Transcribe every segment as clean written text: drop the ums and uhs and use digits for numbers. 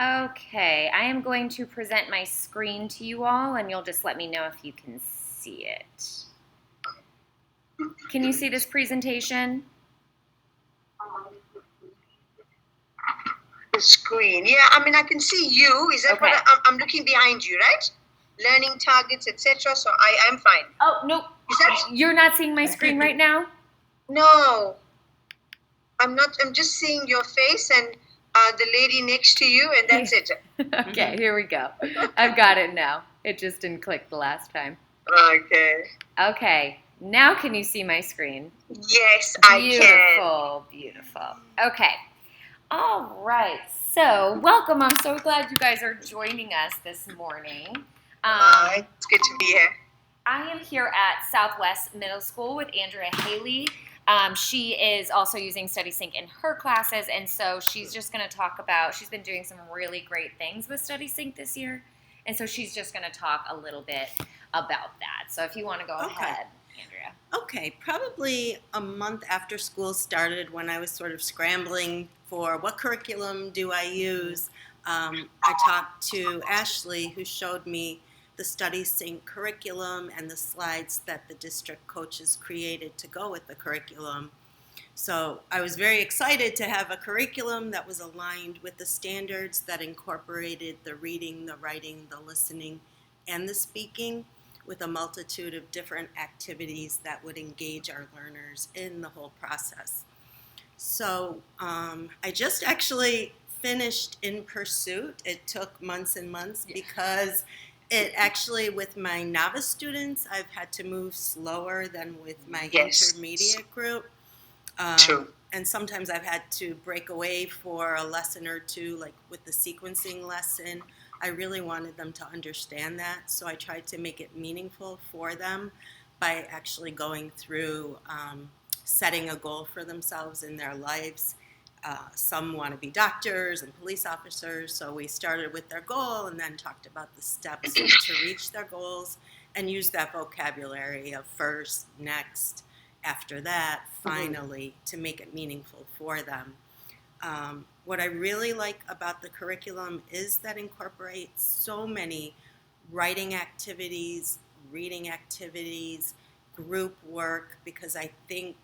Okay, I am going to present my screen to you all, and you'll just let me know if you can see it. Can you see this presentation? The screen. Yeah, I mean, I can see you. Is that Okay. what I'm looking behind you, right? Learning targets, etc. So I am fine. Oh, nope. Is that? You're not seeing my screen right now? No, I'm not. I'm just seeing your face and the lady next to you, and that's it. Okay, here we go. I've got it now. It just didn't click the last time. Okay. Okay, now can you see my screen? Yes, I can. Beautiful, beautiful. Okay. All right. So, welcome. I'm so glad you guys are joining us this morning. It's good to be here. I am here at Southwest Middle School with Andrea Haley. She is also using StudySync in her classes, and so she's just going to talk about, she's been doing some really great things with StudySync this year, and so she's just going to talk a little bit about that. So if you want to go ahead, Andrea. Okay, probably a month after school started when I was sort of scrambling for what curriculum do I use, I talked to Ashley, who showed me the StudySync curriculum and the slides that the district coaches created to go with the curriculum. So I was very excited to have a curriculum that was aligned with the standards that incorporated the reading, the writing, the listening, and the speaking, with a multitude of different activities that would engage our learners in the whole process. So I just actually finished In Pursuit. It took months and months because it actually, with my novice students, I've had to move slower than with my intermediate group. True. And sometimes I've had to break away for a lesson or two, like with the sequencing lesson. I really wanted them to understand that, so I tried to make it meaningful for them by actually going through setting a goal for themselves in their lives. Some want to be doctors and police officers, so we started with their goal and then talked about the steps to reach their goals and use that vocabulary of first, next, after that, finally, to make it meaningful for them. What I really like about the curriculum is that it incorporates so many writing activities, reading activities, group work, because I think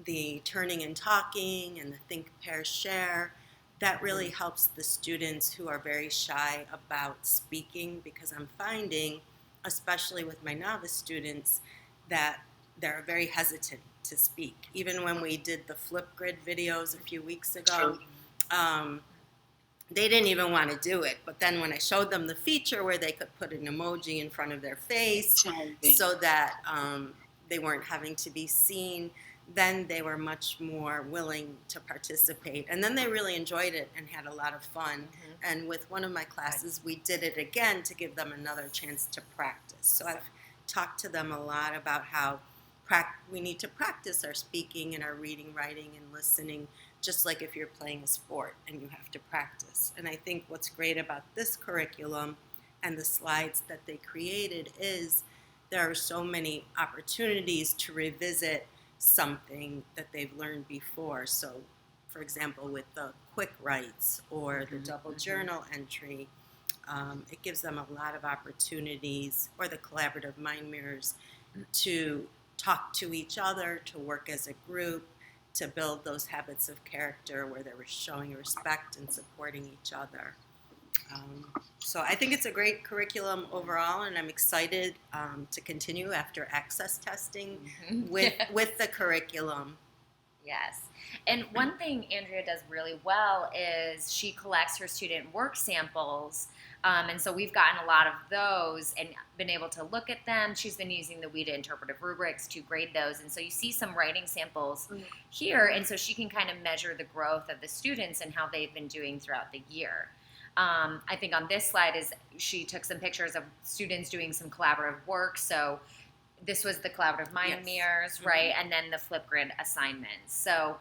the turning and talking and the think, pair, share, that really helps the students who are very shy about speaking, because I'm finding, especially with my novice students, that they're very hesitant to speak. Even when we did the Flipgrid videos a few weeks ago, they didn't even want to do it. But then when I showed them the feature where they could put an emoji in front of their face so that they weren't having to be seen, then they were much more willing to participate. And then they really enjoyed it and had a lot of fun. And with one of my classes, we did it again to give them another chance to practice. So I've talked to them a lot about how we need to practice our speaking and our reading, writing, and listening, just like if you're playing a sport and you have to practice. And I think what's great about this curriculum and the slides that they created is there are so many opportunities to revisit something that they've learned before. So, for example, with the quick writes or the double journal entry, it gives them a lot of opportunities, or the collaborative mind mirrors, to talk to each other, to work as a group, to build those habits of character where they were showing respect and supporting each other. So I think it's a great curriculum overall, and I'm excited to continue after access testing with the curriculum. Yes. And one thing Andrea does really well is she collects her student work samples. And so we've gotten a lot of those and been able to look at them. She's been using the WIDA Interpretive Rubrics to grade those. And so you see some writing samples here. And so she can kind of measure the growth of the students and how they've been doing throughout the year. I think on this slide is she took some pictures of students doing some collaborative work. So this was the collaborative mind mirrors, right? And then the Flipgrid assignments. So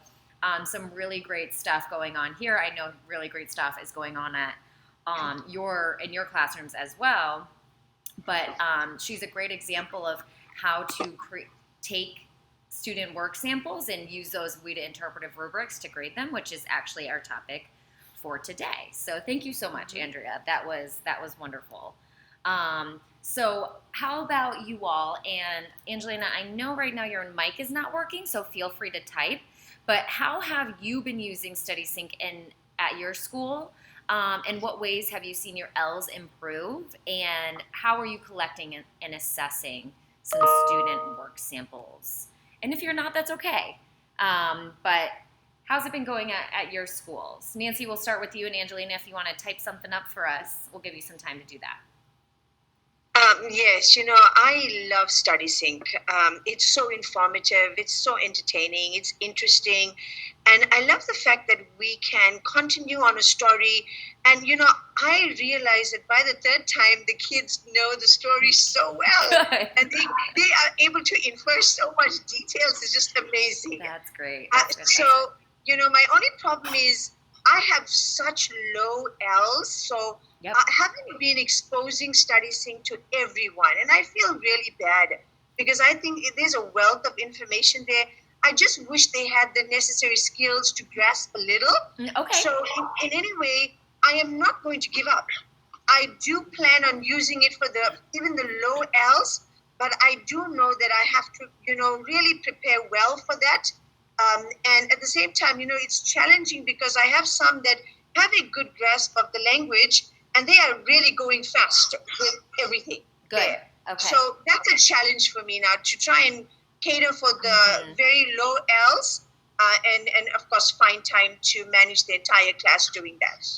some really great stuff going on here. I know really great stuff is going on at in your classrooms as well. But she's a great example of how to take student work samples and use those WIDA interpretive rubrics to grade them, which is actually our topic for today. So thank you so much, Andrea. That was wonderful. So how about you all? And Angelina, I know right now your mic is not working, so feel free to type. But how have you been using StudySync at your school? In what ways have you seen your L's improve? And how are you collecting and assessing some student work samples? And if you're not, that's okay. But how's it been going at your schools? Nancy, we'll start with you, and Angelina, if you want to type something up for us, we'll give you some time to do that. Yes, I love StudySync. It's so informative, it's so entertaining, it's interesting. And I love the fact that we can continue on a story. And, I realize that by the third time, the kids know the story so well. Good. And they are able to infer so much details. It's just amazing. That's great. So, my only problem is I have such low L's. So Yep. I haven't been exposing StudySync to everyone. And I feel really bad because I think there's a wealth of information there. I just wish they had the necessary skills to grasp a little. Okay. So in any way, I am not going to give up. I do plan on using it for even the low L's, but I do know that I have to, really prepare well for that. And at the same time, it's challenging because I have some that have a good grasp of the language and they are really going fast with everything. Good. There. Okay. So that's a challenge for me now to try and cater for the very low L's and of course find time to manage the entire class doing that.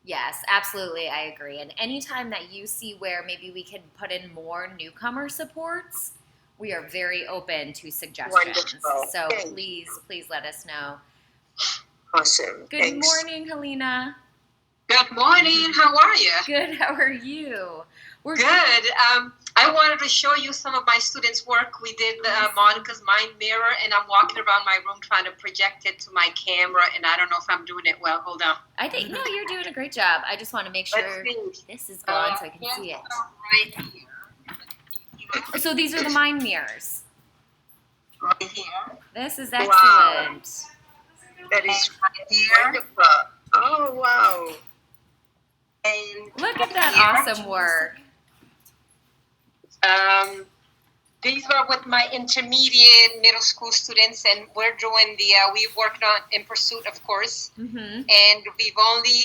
Yes, absolutely. I agree. And anytime that you see where maybe we can put in more newcomer supports, we are very open to suggestions. Wonderful. So Thanks. please let us know. Awesome. Good Thanks. morning, Helena. Good morning. How are you? Good. How are you? We're Good. I wanted to show you some of my students' work. We did Monica's mind mirror, and I'm walking around my room trying to project it to my camera, and I don't know if I'm doing it well. Hold on. I think no, you're doing a great job. I just want to make sure this is going so I can see it. Right here. So these are the mind mirrors. Right here. This is Wow. excellent. That is Right here. wonderful. Oh, wow. And Look at that here. awesome work. These were with my intermediate middle school students, and we're doing we worked on In Pursuit, of course, Mm-hmm. and we've only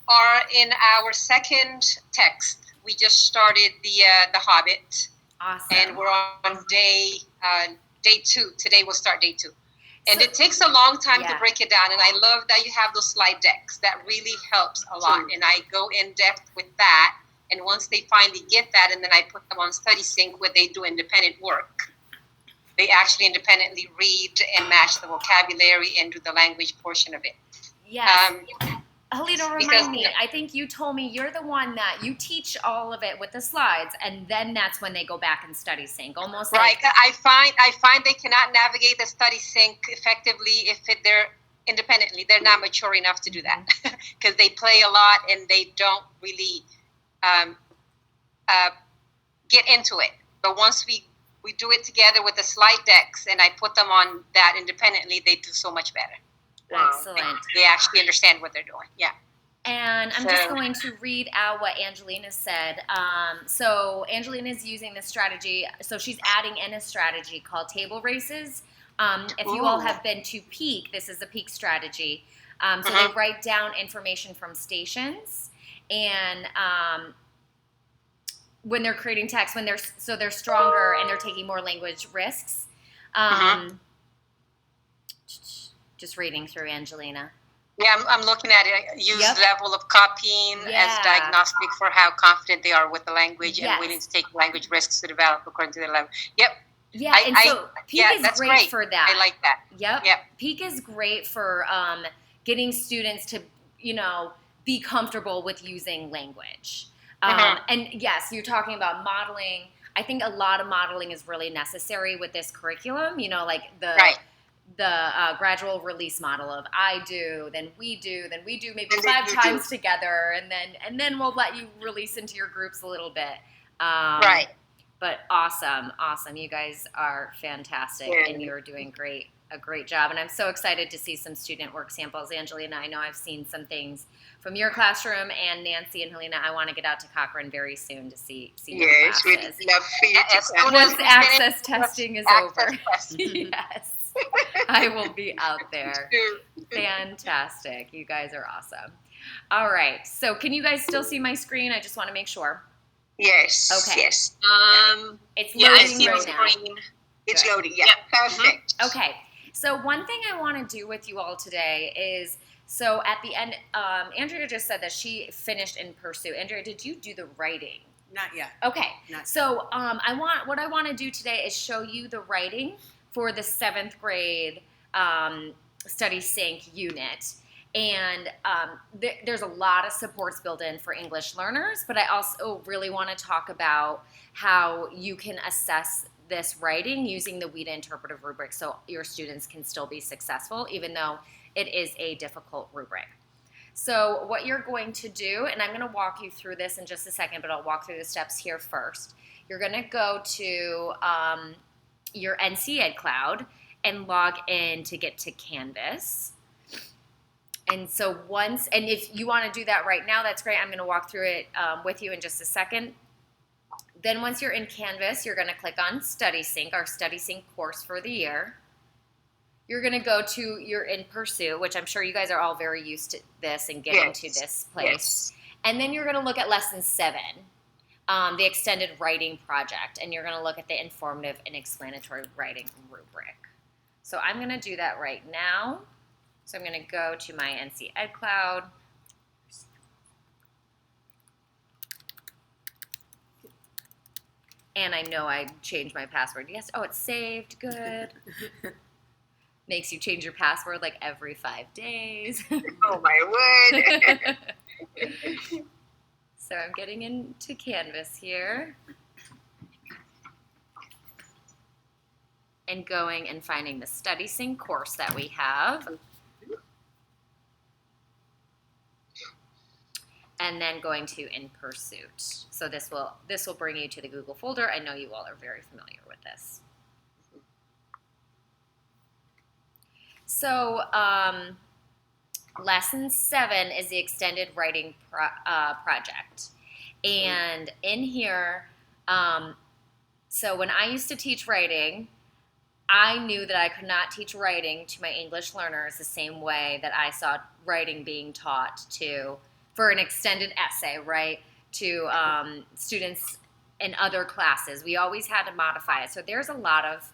are in our second text. We just started the Hobbit, Awesome. and we're on day 2. Today we'll start day 2. And So- it takes a long time Yeah. to break it down, and I love that you have those slide decks. That really helps a lot, and I go in depth with that. And once they finally get that, and then I put them on StudySync where they do independent work. They actually independently read and match the vocabulary and do the language portion of it. Yes. Helena, because- remind me. I think you told me you're the one that you teach all of it with the slides, and then that's when they go back and StudySync. Almost Right. like I find they cannot navigate the StudySync effectively if they're independently. They're not mature enough to do that because they play a lot and they don't really get into it. But once we do it together with the slide decks and I put them on that independently, they do so much better. Wow. excellent. They actually understand what they're doing. Yeah. And I'm just So- going to read out what Angelina said. So Angelina is using this strategy. So she's adding in a strategy called table races. If you all Ooh. have been to Peak, this is a Peak strategy. So Uh-huh. they write down information from stations, and when they're creating text, they're stronger and they're taking more language risks. Just reading through Angelina. Yeah, I'm looking at it. Use Yep. level of copying Yeah. as diagnostic for how confident they are with the language Yes. and willing to take language risks to develop according to their level. Yep, Yeah, and so Peak yeah, is that's great, great. for that. I like that. Yep. Yep. Peak is great for getting students to, be comfortable with using language. And yes, you're talking about modeling. I think a lot of modeling is really necessary with this curriculum. Like the Right. gradual release model of I do, then we do maybe And then 5 you times together, and then we'll let you release into your groups a little bit. Right. But awesome. You guys are fantastic, Yeah. and you're doing great a great job. And I'm so excited to see some student work samples. Angelina, I know I've seen some things from your classroom, and Nancy and Helena, I want to get out to Cochrane very soon to see your Yes, we'd classes. love for you to As come. soon as Once we access finish testing is access over. testing. Yes, I will be out there. Fantastic. You guys are awesome. All right. So can you guys still see my screen? I just want to make sure. Yes. Okay. Yes. It's Yeah, I loading see right the now. screen. It's Good. loading. Yeah. Yep. Perfect. Okay. So one thing I want to do with you all today is, so at the end, Andrea just said that she finished in Pursue. Andrea, did you do the writing? Not yet. Okay. Not So what I want to do today is show you the writing for the 7th grade StudySync unit. And there's a lot of supports built in for English learners, but I also really want to talk about how you can assess this writing using the WIDA Interpretive Rubrics so your students can still be successful, even though it is a difficult rubric. So what you're going to do, and I'm going to walk you through this in just a second, but I'll walk through the steps here first. You're going to go to your NC Ed Cloud and log in to get to Canvas. And so and if you want to do that right now, that's great. I'm going to walk through it with you in just a second. Then once you're in Canvas, you're going to click on StudySync, our StudySync course for the year. You're going to go to your In Pursue, which I'm sure you guys are all very used to this and getting to this place. Yes. And then you're going to look at Lesson 7, the Extended Writing Project, and you're going to look at the Informative and Explanatory Writing Rubric. So I'm going to do that right now. So I'm going to go to my NC Ed Cloud. And I know I changed my password. Yes. Oh, it's saved. Good. Makes you change your password like every 5 days. Oh my word. So I'm getting into Canvas here. And going and finding the StudySync course that we have. And then going to In Pursuit. So this will bring you to the Google folder. I know you all are very familiar with this. So Lesson 7 is the Extended Writing Project. And in here, so when I used to teach writing, I knew that I could not teach writing to my English learners the same way that I saw writing being taught for an extended essay, right, to students in other classes. We always had to modify it. So there's a lot of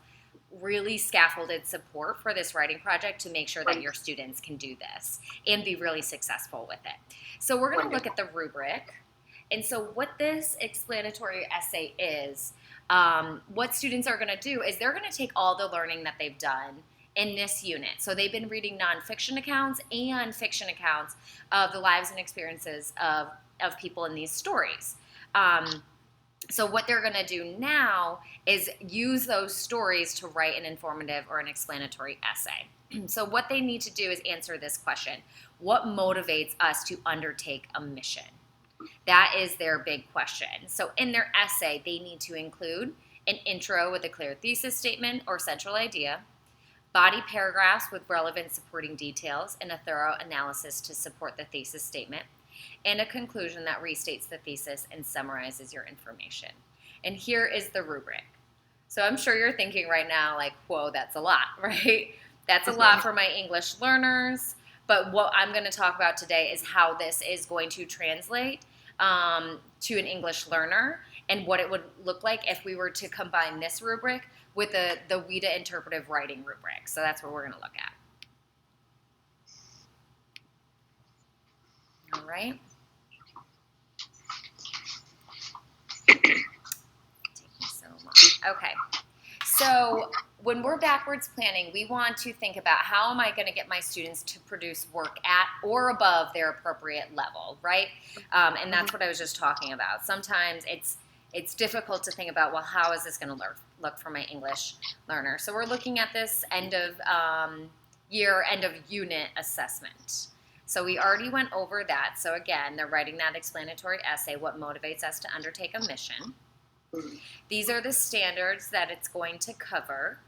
really scaffolded support for this writing project to make sure that your students can do this and be really successful with it. So we're going to look at the rubric. And so what this explanatory essay is, what students are going to do is they're going to take all the learning that they've done in this unit. So they've been reading nonfiction accounts and fiction accounts of the lives and experiences of people in these stories. So what they're going to do now is use those stories to write an informative or an explanatory essay. So what they need to do is answer this question: what motivates us to undertake a mission? That is their big question. So in their essay, they need to include an intro with a clear thesis statement or central idea, body paragraphs with relevant supporting details and a thorough analysis to support the thesis statement, and a conclusion that restates the thesis and summarizes your information. And here is the rubric. So I'm sure you're thinking right now, like, whoa, that's a lot, right? That's a lot for my English learners. But what I'm going to talk about today is how this is going to translate to an English learner and what it would look like if we were to combine this rubric with the WIDA Interpretive Writing Rubric. So that's what we're going to look at. All right. Taking so long. Okay. So when we're backwards planning, we want to think about how am I going to get my students to produce work at or above their appropriate level, right? And that's what I was just talking about. Sometimes it's difficult to think about, well, how is this going to look for my English learner? So we're looking at this end of year, end of unit assessment. So we already went over that. So again, they're writing that explanatory essay, what motivates us to undertake a mission. These are the standards that it's going to cover.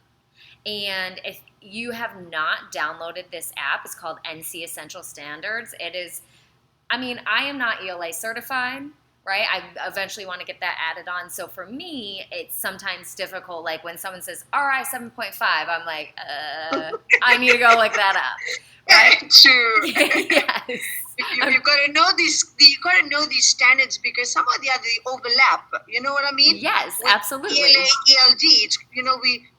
And if you have not downloaded this app, it's called NC Essential Standards. It is, I mean, I am not ELA certified, right? I eventually want to get that added on. So for me, it's sometimes difficult. Like when someone says RI 7.5, I'm like, I need to go look that up, right? True. Yes. You've got to know these. You got to know these standards because some of the other overlap. You know what I mean? Yes, With absolutely. ELA, ELD. It's,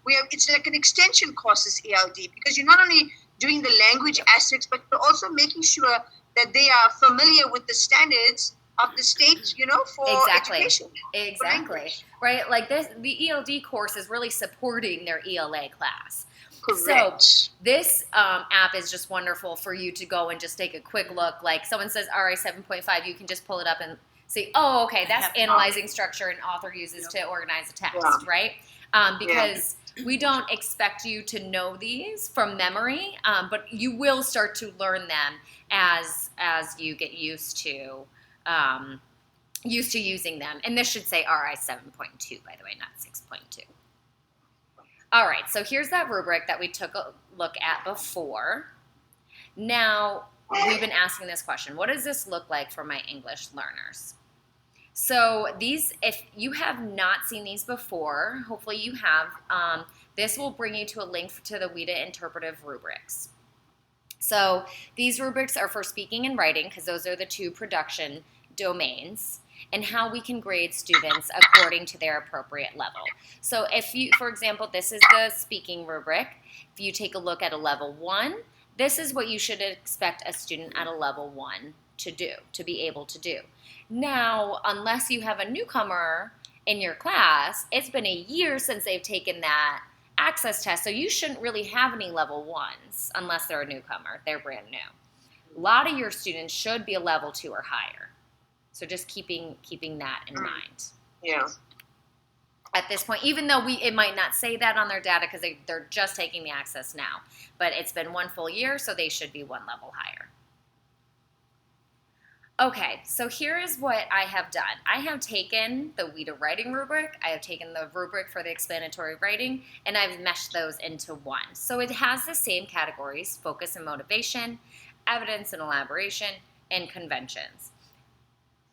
we have. It's like an extension course is ELD because you're not only doing the language aspects, but you're also making sure that they are familiar with the standards of the state. For education. Exactly. Right. Like the ELD course is really supporting their ELA class. Correct. So this app is just wonderful for you to go and just take a quick look. Like someone says RA 7.5, you can just pull it up and say, oh, okay, that's analyzing structure and author uses to organize a text, right? Because we don't expect you to know these from memory, but you will start to learn them as you get used to using them. And this should say RI 7.2, by the way, not 6.2. All right, so here's that rubric that we took a look at before. Now, we've been asking this question, what does this look like for my English learners? So these, if you have not seen these before, hopefully you have, this will bring you to a link to the WIDA Interpretive Rubrics. So these rubrics are for speaking and writing because those are the two production domains, and how we can grade students according to their appropriate level. So if you, for example, this is the speaking rubric. If you take a look at a level 1, this is what you should expect a student at a level 1 to do, to be able to do. Now, unless you have a newcomer in your class, it's been a year since they've taken that access test, so you shouldn't really have any level 1s unless they're a newcomer, they're brand new. A lot of your students should be a level 2 or higher. So just keeping that in mind. Yeah. At this point, even though it might not say that on their data because they're just taking the access now, but it's been 1 full year, so they should be 1 level higher. Okay, so here is what I have done. I have taken the WIDA writing rubric, I have taken the rubric for the explanatory writing, and I've meshed those into one. So it has the same categories: focus and motivation, evidence and elaboration, and conventions.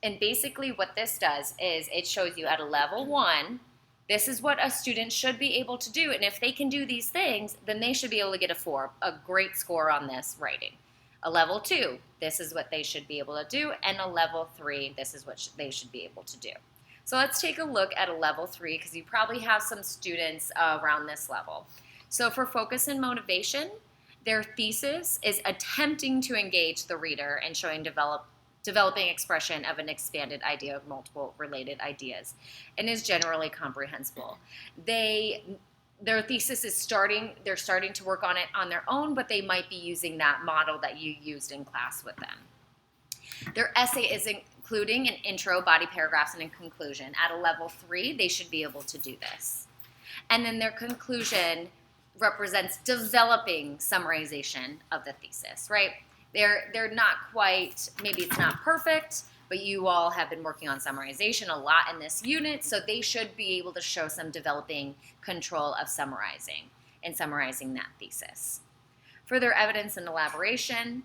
And basically what this does is it shows you at a level 1, this is what a student should be able to do. And if they can do these things, then they should be able to get a 4, a great score on this writing. A level 2, this is what they should be able to do. And a level 3, this is what they should be able to do. So let's take a look at a level 3 because you probably have some students around this level. So for focus and motivation, their thesis is attempting to engage the reader and showing developing expression of an expanded idea of multiple related ideas, and is generally comprehensible. Their thesis is they're starting to work on it on their own, but they might be using that model that you used in class with them. Their essay is including an intro, body paragraphs, and a conclusion. At a level 3, they should be able to do this. And then their conclusion represents developing summarization of the thesis, right? They're not quite, maybe it's not perfect, but you all have been working on summarization a lot in this unit, so they should be able to show some developing control of summarizing that thesis. For their evidence and elaboration,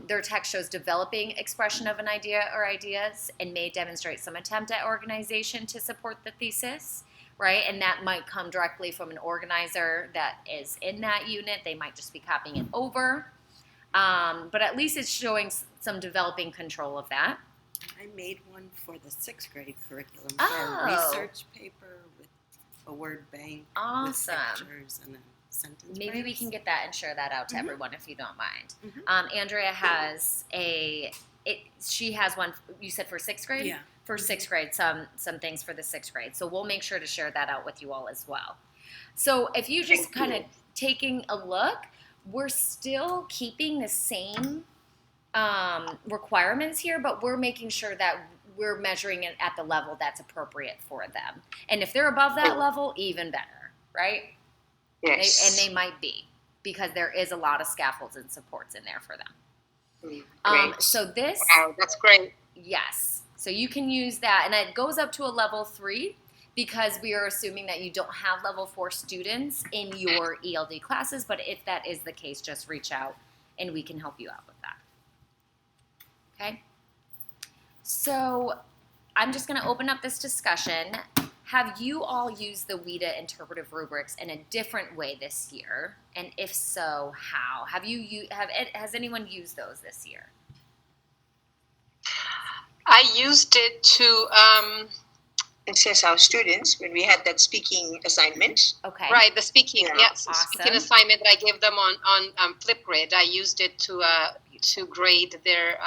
their text shows developing expression of an idea or ideas and may demonstrate some attempt at organization to support the thesis, right? And that might come directly from an organizer that is in that unit. They might just be copying it over. But at least it's showing some developing control of that. I made one for the 6th grade curriculum for a research paper with a word bank Awesome. with pictures and a sentence. Maybe we can get that and share that out to everyone if you don't mind. Mm-hmm. Andrea has she has one, you said for 6th grade? Yeah. For 6th grade, some things for the 6th grade. So we'll make sure to share that out with you all as well. So if you just kind of taking a look, we're still keeping the same requirements here, but we're making sure that we're measuring it at the level that's appropriate for them. And if they're above that level, even better, right? Yes. And they might be, because there is a lot of scaffolds and supports in there for them. Great. So this... Wow, that's great. Yes. So you can use that, and it goes up to a level 3. because we are assuming that you don't have level 4 students in your ELD classes, but if that is the case, just reach out and we can help you out with that. Okay? So I'm just going to open up this discussion. Have you all used the WIDA Interpretive Rubrics in a different way this year? And if so, how? Has anyone used those this year? I used it to assess our students when we had that speaking assignment. Okay. right, the speaking, Yeah. yes, Awesome. speaking assignment that I gave them on Flipgrid. I used it to grade their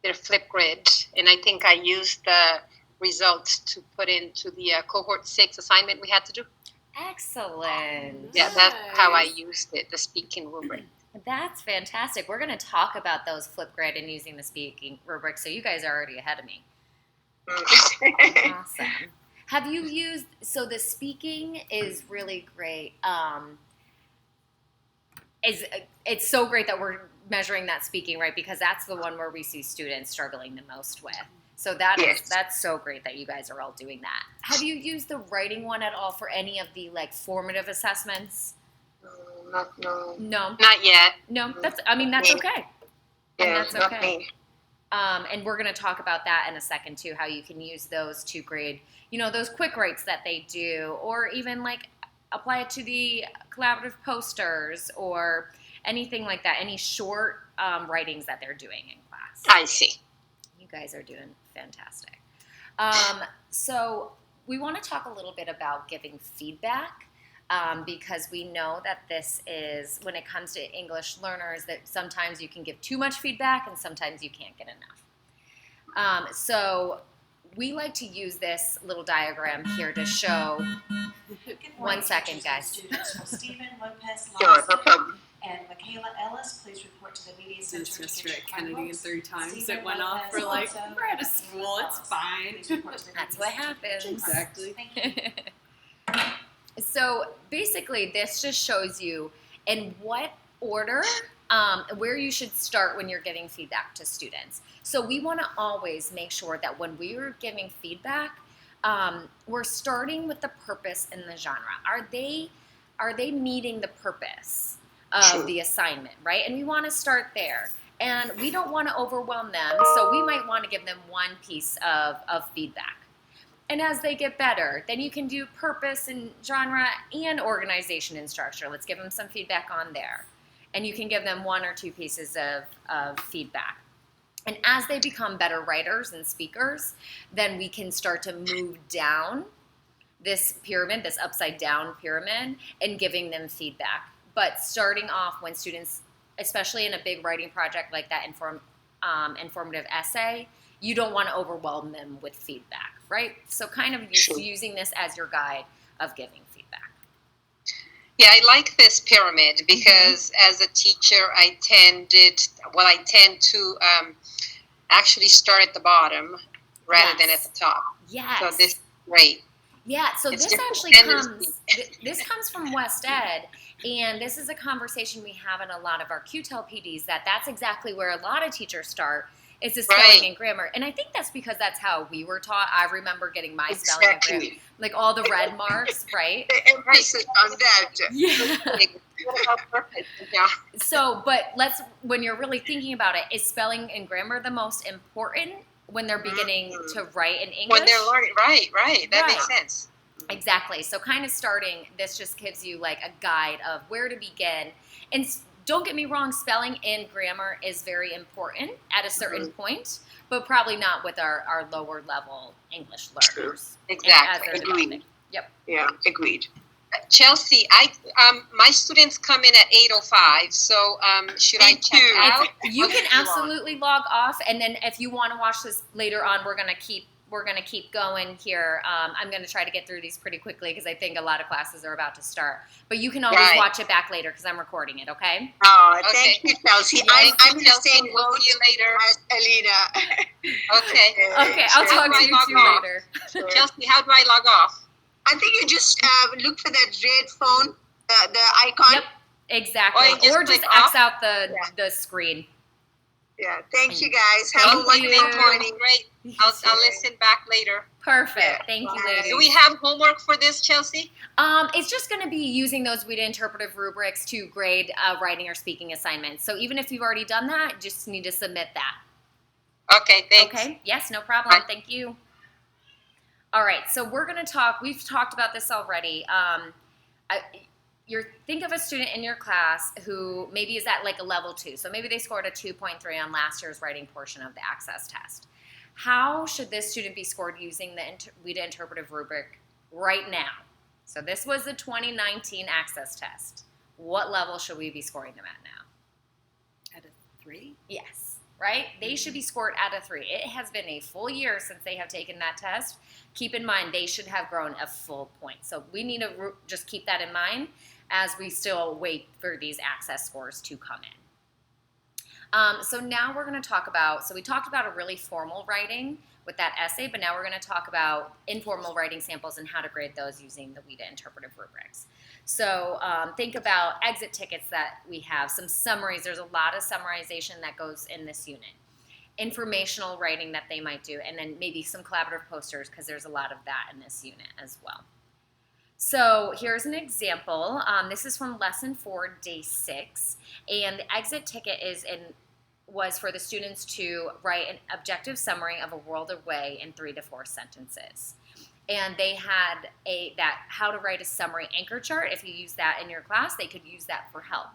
Flipgrid, and I think I used the results to put into the cohort 6 assignment we had to do. Excellent. Yeah, that's how I used it, the speaking rubric. That's fantastic. We're going to talk about those Flipgrid and using the speaking rubric, so you guys are already ahead of me. Awesome. Have you used, so the speaking is really great. It's so great that we're measuring that speaking, right? Because that's the one where we see students struggling the most with. So that's so great that you guys are all doing that. Have you used the writing one at all for any of the like formative assessments? No. No. Not yet. No, that's okay. And Yeah, that's not okay. me. And we're going to talk about that in a second too, how you can use those to grade, those quick writes that they do, or even like apply it to the collaborative posters or anything like that, any short writings that they're doing in class. I see. You guys are doing fantastic. So we want to talk a little bit about giving feedback. Because we know that this is, when it comes to English learners, that sometimes you can give too much feedback and sometimes you can't get enough. So we like to use this little diagram here to show. One second, guys. Students from Stephen Lopez Sure, no Lawson problem. and Michaela Ellis, please report to the media center. It's to just get your right Kennedy and Chromebooks. 3 times Stephen it went off Lopez for like, also, we're out of and school, it's Ellis. fine. Please report to the That's media what happens. Exactly. Thank you. So basically, this just shows you in what order, where you should start when you're giving feedback to students. So we want to always make sure that when we're giving feedback, we're starting with the purpose and the genre. Are they meeting the purpose of the assignment, right? And we want to start there. And we don't want to overwhelm them, so we might want to give them one piece of feedback. And as they get better, then you can do purpose and genre and organization and structure. Let's give them some feedback on there. And you can give them 1 or 2 pieces of feedback. And as they become better writers and speakers, then we can start to move down this pyramid, this upside down pyramid, and giving them feedback. But starting off when students, especially in a big writing project like that informative essay, you don't want to overwhelm them with feedback, right? So kind of using this as your guide of giving feedback. Yeah, I like this pyramid because as a teacher, I tend to actually start at the bottom rather than at the top. Yes. So this is great. Yeah, so It's this different actually tendencies. this comes from West Ed, and this is a conversation we have in a lot of our QTEL PDs, that's exactly where a lot of teachers start, is the spelling Right. and grammar. And I think that's because that's how we were taught. I remember getting my spelling and grammar, Exactly. like all the red marks, right? The emphasis on that. Yeah. Yeah. So, but when you're really thinking about it, is spelling and grammar the most important when they're beginning to write in English? When they're learning, right. That makes Right. sense. Exactly. So kind of starting, this just gives you like a guide of where to begin. And don't get me wrong, spelling and grammar is very important at a certain point, but probably not with our lower level English learners. Exactly. As they're Agreed. developing. Yep. Yeah, agreed. Chelsea, my students come in at 8:05. So should I Me check too. out? You What can do you want? absolutely log off, and then if you want to watch this later on, we're gonna keep going here. I'm gonna try to get through these pretty quickly because I think a lot of classes are about to start. But you can always Right. watch it back later because I'm recording it. Okay. Oh, Okay. thank you, Chelsea. Thank I'm you, in the Chelsea. same We'll boat see you later. as Alina. Okay. Okay. I'll talk to you Log two off. later. Chelsea, how do I log off? I think you just look for that red phone, the icon. Yep. Exactly. Or you just Or just click X off? out the screen. Yeah. Thank you guys. Have a Thank you. wonderful morning. Great. I'll listen back later. Perfect. Yeah. Thank you, Bye. ladies. Do we have homework for this, Chelsea? It's just going to be using those WIDA interpretive rubrics to grade writing or speaking assignments. So even if you've already done that, you just need to submit that. Okay, thanks. Okay? Yes, no problem. Bye. Thank you. All right, so we're going to talk. We've talked about this already. Think of a student in your class who maybe is at like a level 2. So maybe they scored a 2.3 on last year's writing portion of the access test. How should this student be scored using the WIDA interpretive rubric right now? So this was the 2019 access test. What level should we be scoring them at now? At a 3? Yes, right? They should be scored at a 3. It has been a full year since they have taken that test. Keep in mind, they should have grown a full point. So we need to just keep that in mind as we still wait for these access scores to come in. So now we're going to talk about, so we talked about a really formal writing with that essay, but now we're going to talk about informal writing samples and how to grade those using the WIDA interpretive rubrics. So think about exit tickets that we have, some summaries. There's a lot of summarization that goes in this unit. Informational writing that they might do, and then maybe some collaborative posters, because there's a lot of that in this unit as well. So here's an example. This is from lesson 4, day 6, and the exit ticket was for the students to write an objective summary of A World Away in 3 to 4 sentences. And they had that how to write a summary anchor chart. If you use that in your class, they could use that for help.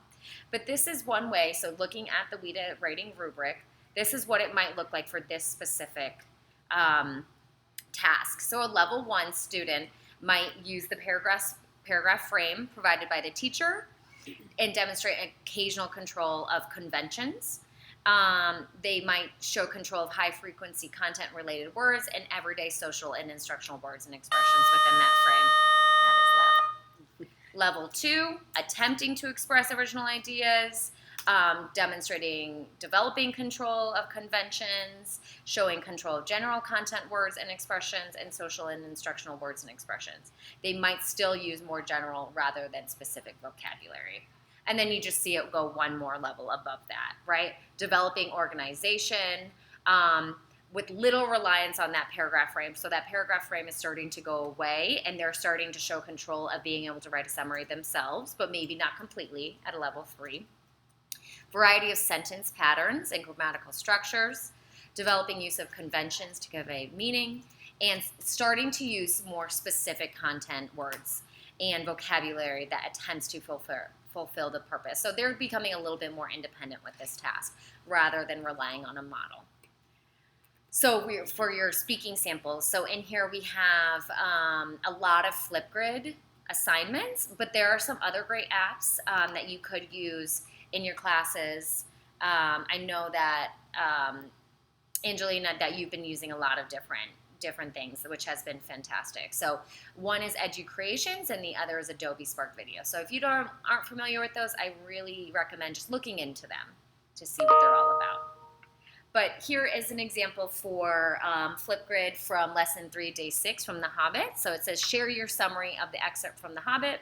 But this is one way, so looking at the WIDA writing rubric, this is what it might look like for this specific task. So a level 1 student might use the paragraph frame provided by the teacher and demonstrate occasional control of conventions. They might show control of high-frequency content-related words and everyday social and instructional words and expressions within that frame. That is level 2, attempting to express original ideas, demonstrating developing control of conventions, showing control of general content words and expressions, and social and instructional words and expressions. They might still use more general rather than specific vocabulary. And then you just see it go one more level above that, right? Developing organization with little reliance on that paragraph frame. So that paragraph frame is starting to go away, and they're starting to show control of being able to write a summary themselves, but maybe not completely at a level 3. Variety of sentence patterns and grammatical structures, developing use of conventions to convey meaning, and starting to use more specific content words and vocabulary that attempts to fulfill the purpose. So they're becoming a little bit more independent with this task rather than relying on a model. So for your speaking samples, so in here we have a lot of Flipgrid assignments, but there are some other great apps that you could use in your classes. I know that, Angelina, that you've been using a lot of different things, which has been fantastic. So one is EduCreations and the other is Adobe Spark Video. So if you aren't familiar with those, I really recommend just looking into them to see what they're all about. But here is an example for Flipgrid from lesson 3, day 6 from The Hobbit. So it says, share your summary of the excerpt from The Hobbit.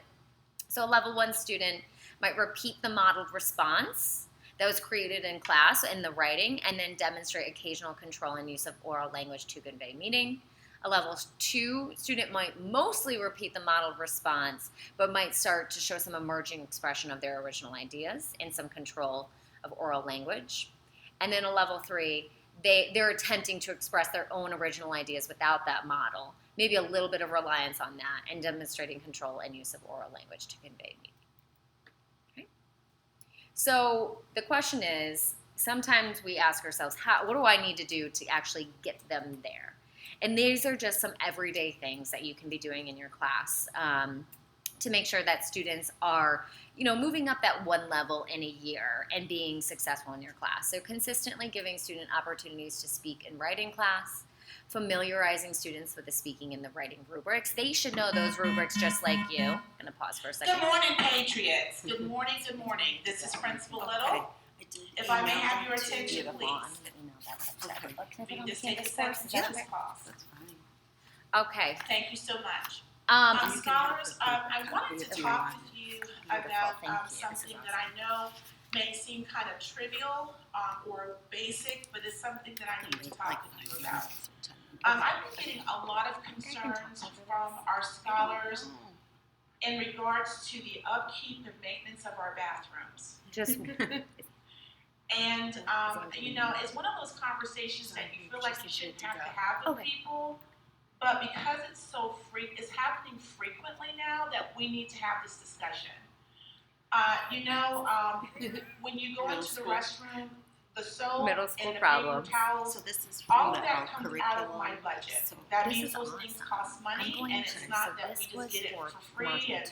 So a level 1 student might repeat the modeled response that was created in class in the writing, and then demonstrate occasional control and use of oral language to convey meaning. A level 2 student might mostly repeat the modeled response, but might start to show some emerging expression of their original ideas and some control of oral language. And then a level 3, they're attempting to express their own original ideas without that model, maybe a little bit of reliance on that, and demonstrating control and use of oral language to convey meaning. So the question is, sometimes we ask ourselves, what do I need to do to actually get them there? And these are just some everyday things that you can be doing in your class to make sure that students are, moving up that one level in a year and being successful in your class. So consistently giving student opportunities to speak and write in class, familiarizing students with the speaking and the writing rubrics. They should know those rubrics just like you. I'm going to pause for a second. Good morning, Patriots. Good morning, good morning. This is Principal Little. If I may have your attention, please. We can just take a second just pause. Okay. Thank you so much. You Scholars, I wanted to talk with you about something that I know may seem kind of trivial or basic, but it's something that I need to talk with you about. I've been getting a lot of concerns from our scholars in regards to the upkeep and maintenance of our bathrooms. Just And, it's one of those conversations that you feel like you shouldn't have to have with people, but because it's happening frequently now that we need to have this discussion. When you go into the restroom, the soap Middle and school the problems. paper towels, So this is all from of the that comes out of my curriculum. budget. So That This means is those things awesome. cost money, and it's not that we just get it for free and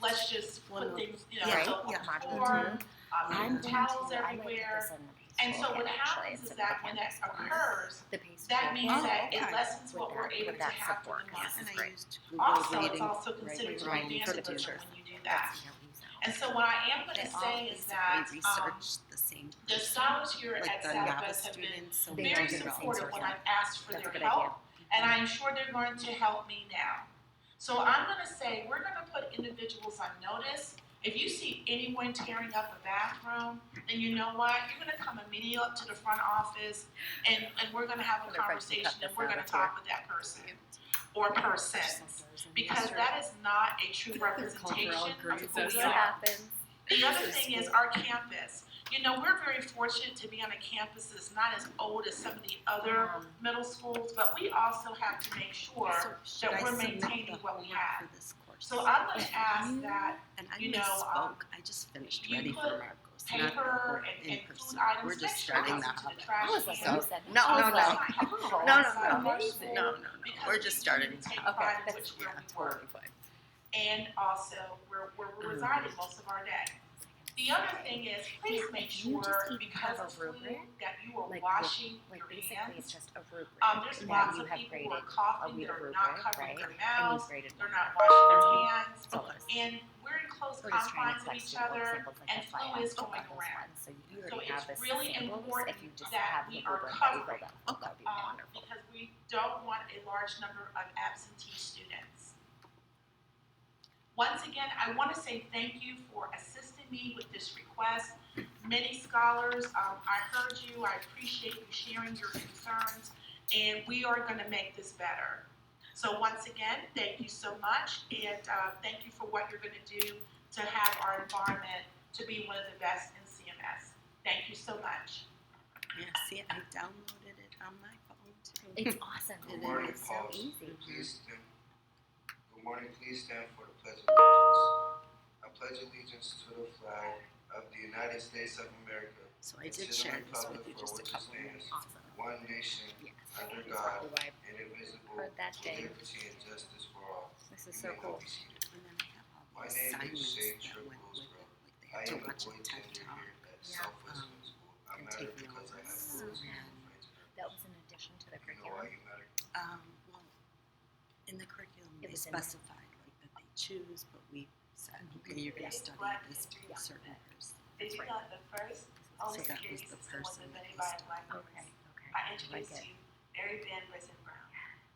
let's just put things, Right, soap on yeah. the floor, I'm towels I might put everywhere. this in the And so what happens is that when that occurs, that means that it lessens what we're able to have for the month. And I used Google Also, reading. it's also considered right, your for the advantage teachers. when you do that. And so what I am going to say is that research the same the person, scholars here like at the novice Southwest have been students, so They we don't very get the same supportive source when now. I've asked for That's a their good help, idea. and I'm sure they're going to help me now. So I'm going to say we're going to put individuals on notice. If you see anyone tearing up a bathroom, then you know what? You're going to come immediately up to the front office, and we're going to have a conversation, and we're going to talk with that person or persons, because that is not a true representation of who That's we what are. happens. The other thing is our campus. We're very fortunate to be on a campus that's not as old as some of the other middle schools, but we also have to make sure should that I we're submit maintaining the what we homework have. for this course? So I'm going to ask that And I you know, misspoke. I just finished you Ready put for Marcos. Not the paper whole and in food person. items We're just next to starting us the into the hub. trash I was like, can. you said No, I no, was no. like, I don't know, No, no, outside of no. our school, No. because We're we just do starting need to to take hub. pride in That's which where we work, totally fine. and also where we're residing most of our day. The other thing is, please make you just sure, even because have a of flu, rubric, that you are like washing Like your basically it's hands. just a rubric. There's that lots you of have people who graded are coughing, a they're rubric, not covering right? their And mouths, you've graded they're one. not washing their hands, So close. and we're in close We're just trying to confines of collect each student work other, samples, like and that's why I flu is asked about going those around. ones. So you So already have it's the really samples. important If you just that have we the are rubric that you covering, filled out, that would be wonderful. because we don't want a large number of absentee students. Once again, I want to say thank you for assisting me with this request. Many scholars, I heard you, I appreciate you sharing your concerns, and we are going to make this better. So once again, thank you so much, and thank you for what you're going to do to have our environment to be one of the best in CMS. Thank you so much. Yeah, see, I downloaded it on my phone too. It's awesome. Good morning, It's so Paul. easy. Good morning, please stand for the Pledge of Allegiance. I pledge allegiance to the flag of the United States of America, So I did share this with you just a couple minutes. Awesome. one nation, Yes. under That's God, probably why indivisible, Heard that with day. liberty and justice for all. this is You so may cool. now be seated. And then I have all My the name is assignments Shay that Tripp went with it. Roosevelt. Like they I had to am the watch a boy TED tender Talk here at Yeah. Southwest Middle School. I and matter take because I have notes. rules and And friends and That was in addition to the you know why curriculum. you matter? well, in the curriculum, It they was in there. specified like that they choose, but we said, okay, you're going to study this certain person. Did you know the first only So that security was the system was person that invented they by a studied. black woman? Okay. Okay. I Like introduced it. you Mary Van Brown.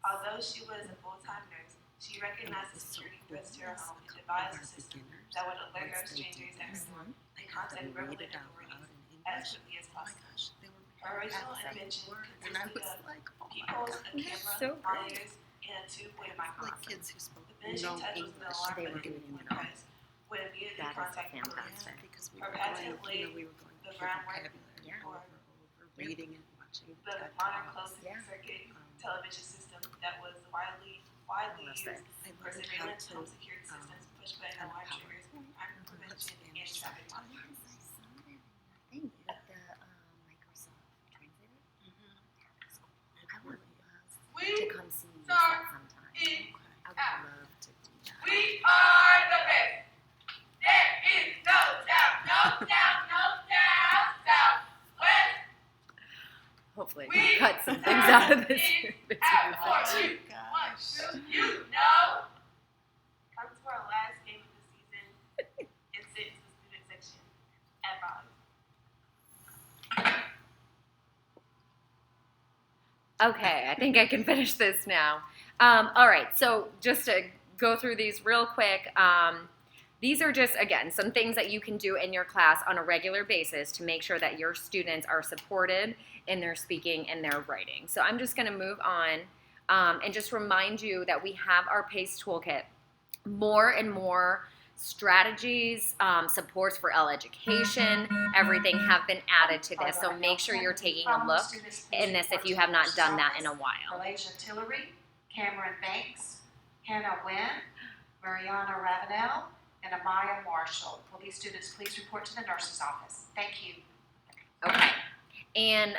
Although she was a full-time nurse, she And recognized it the was so security cool threats to her because home a and couple of devised our a system beginners, that would alert her once they did strangers and this, storm Mhm. I and had contact them read regular it out authorities loud in as English. quickly as Oh my possible. gosh, they were Her original perfect invention words. And I consisted was of like, oh my peepholes, a god, camera, so great. monitors, and a two-way Like microphone. kids who spoke The finishing no touch was the English, alarm they were button doing when it all. pressed would immediately That is contact the police. fantastic. Yeah, because we Her were patent going, laid we were going the for groundwork vocabulary Yeah. for reading it, watching the TED modern Talks. closed Yeah. circuit Um, television system that was widely Love used it. I for learned how surveillance, to home security systems, push button have alarm power. triggers, crime put prevention, and Spanish traffic subtitles. monitoring. Yes, I saw that in your thing with the Microsoft Translator. That's cool. I would love to come see you use that sometime. Okay. I would love to do that. We are the best. There is no doubt, no doubt, no doubt. Southwest Hopefully, I We can cut some things out of this. is out for you. What do you know? Come to our last game of the season and sit in the student section at Raleigh. Okay, I think I can finish this now. All right, so just to go through these real quick, these are just, again, some things that you can do in your class on a regular basis to make sure that your students are supported in their speaking and their writing. So I'm just going to move on and just remind you that we have our PACE toolkit. More and more strategies, supports for education, everything have been added to this. So make sure you're taking a look in this if you have not done that in a while. Malaysia Tillery, Cameron Banks, Hannah Wynn, Mariana Ravenel, and Amaya Marshall. Will these students please report to the nurse's office? Thank you. Okay. And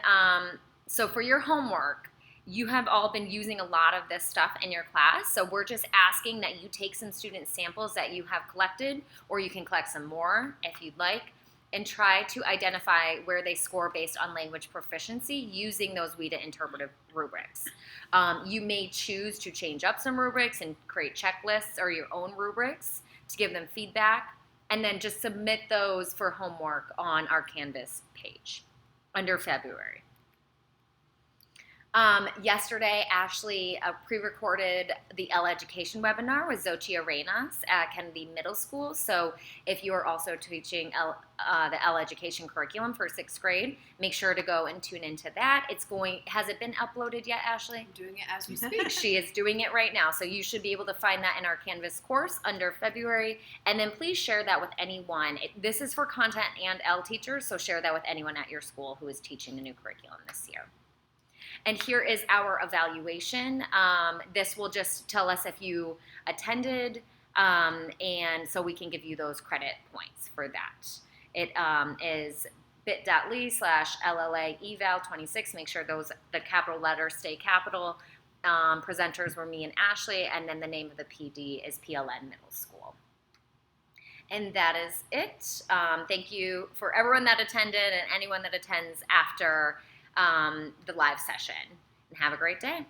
so for your homework, you have all been using a lot of this stuff in your class. So we're just asking that you take some student samples that you have collected, or you can collect some more if you'd like, and try to identify where they score based on language proficiency using those WIDA interpretive rubrics. You may choose to change up some rubrics and create checklists or your own rubrics to give them feedback, and then just submit those for homework on our Canvas page under February. Yesterday, Ashley pre-recorded the L Education webinar with Xochitl Arenas at Kennedy Middle School. So if you are also teaching the L Education curriculum for 6th grade, make sure to go and tune into that. Has it been uploaded yet, Ashley? I'm doing it as we speak. She is doing it right now. So you should be able to find that in our Canvas course under February. And then please share that with anyone. This is for content and L teachers, so share that with anyone at your school who is teaching the new curriculum this year. And here is our evaluation. This will just tell us if you attended, and so we can give you those credit points for that. It is bit.ly/LLA eval 26. Make sure the capital letters stay capital. Presenters were me and Ashley, and then the name of the PD is PLN Middle School. And that is it. Thank you for everyone that attended and anyone that attends after the live session. And have a great day.